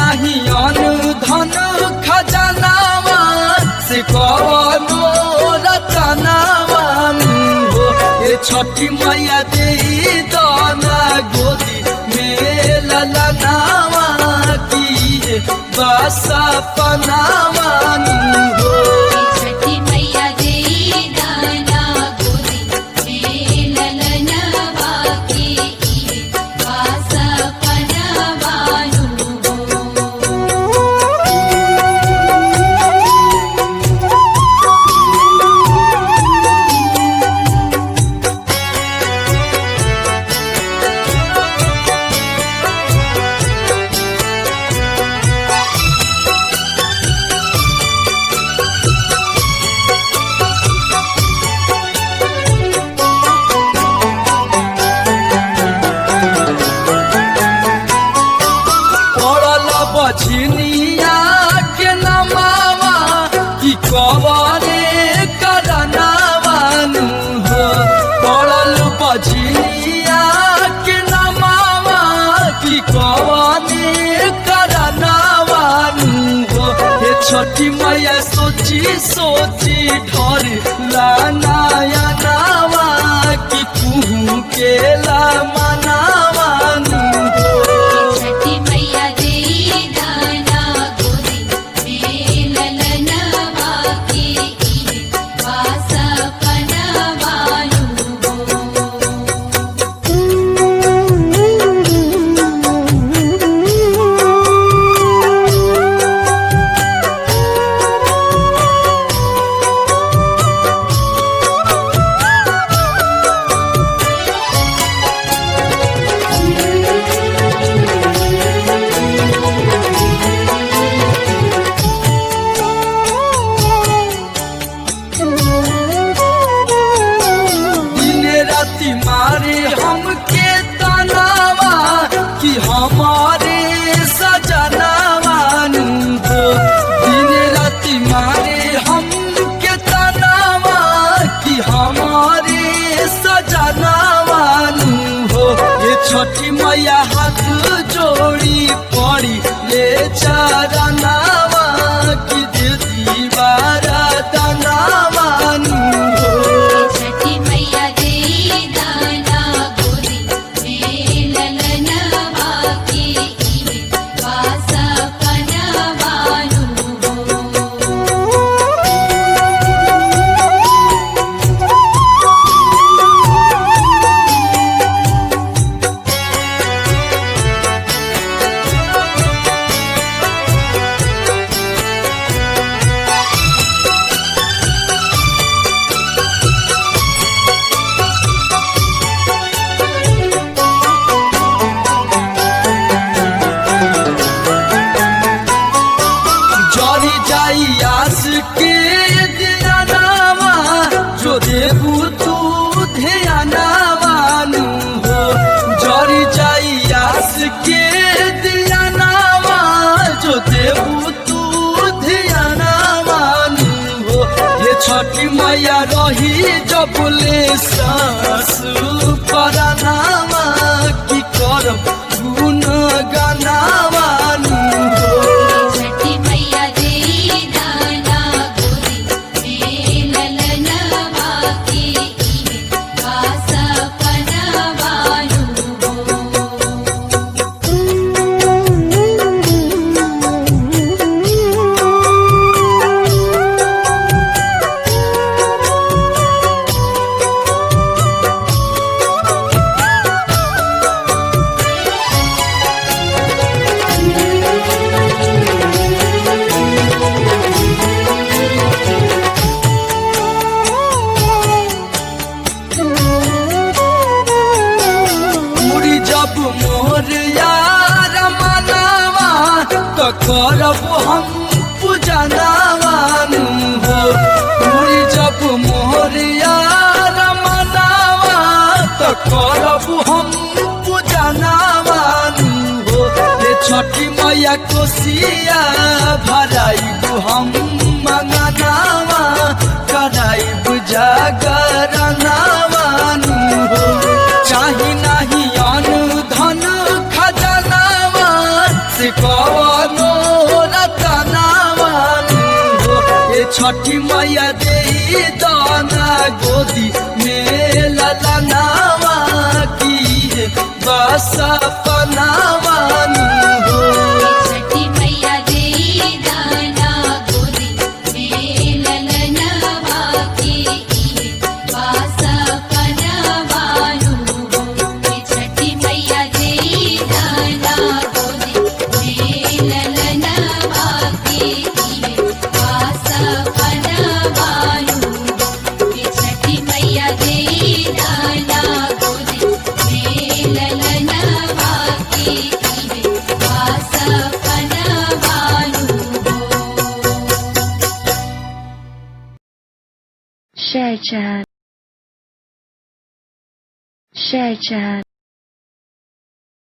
नहीं अनु धन खजानावा से कवनो रतनावा हो। ये छठी मैया दे दाना गोदी में ललनावा की बसा पनावा हो। बछनिया के नमावा कि कवरे करनावान हो। पड़ल बछनिया के नमावा कि कवरे करनावान हो। हे छठी मैया सोची सोची ढर लानाया नावा कि कुहू के ला मनावान हो। मारे हमके तनावा कि हमारे सजनावान हो। दिन राति मारे हमके तनावा कि हमारे सजनावान हो। ये छठी मैया हाथ जोड़ी पड़ी ले चरनावा कि देती बारा तनावान हो। आस के ध्यानावा जो देबू तू ध्यानावान हो। जरी जाई आस के ध्यानावा जो देबू तू ध्यानावान हो। ये छठी मैया रही जबले सास परनावा कि करब गुण गानावान हो। मोर यार मनावा तो करब हम पूजनावान हो। जब मोर यार मनावा तो करब हम पूजनावान हो। ये छठी मैया कोसिया भराइबू हम मंगनावा कराइबू जागरनावान हो। चाही नहीं अनु धन खजानावा से कवनो छठी मैया दे दाना गोदी में ललनावा की बस पनावानु हो छठी मैया दे दाना गोदी में ललनवा की वास पनवानु हो छठी मैया दे दाना गोदी में ललनवा की वास पनवानु हो छठी मैया दे दाना गोदी में ललनवा की वास पनवानु हो। Share chat.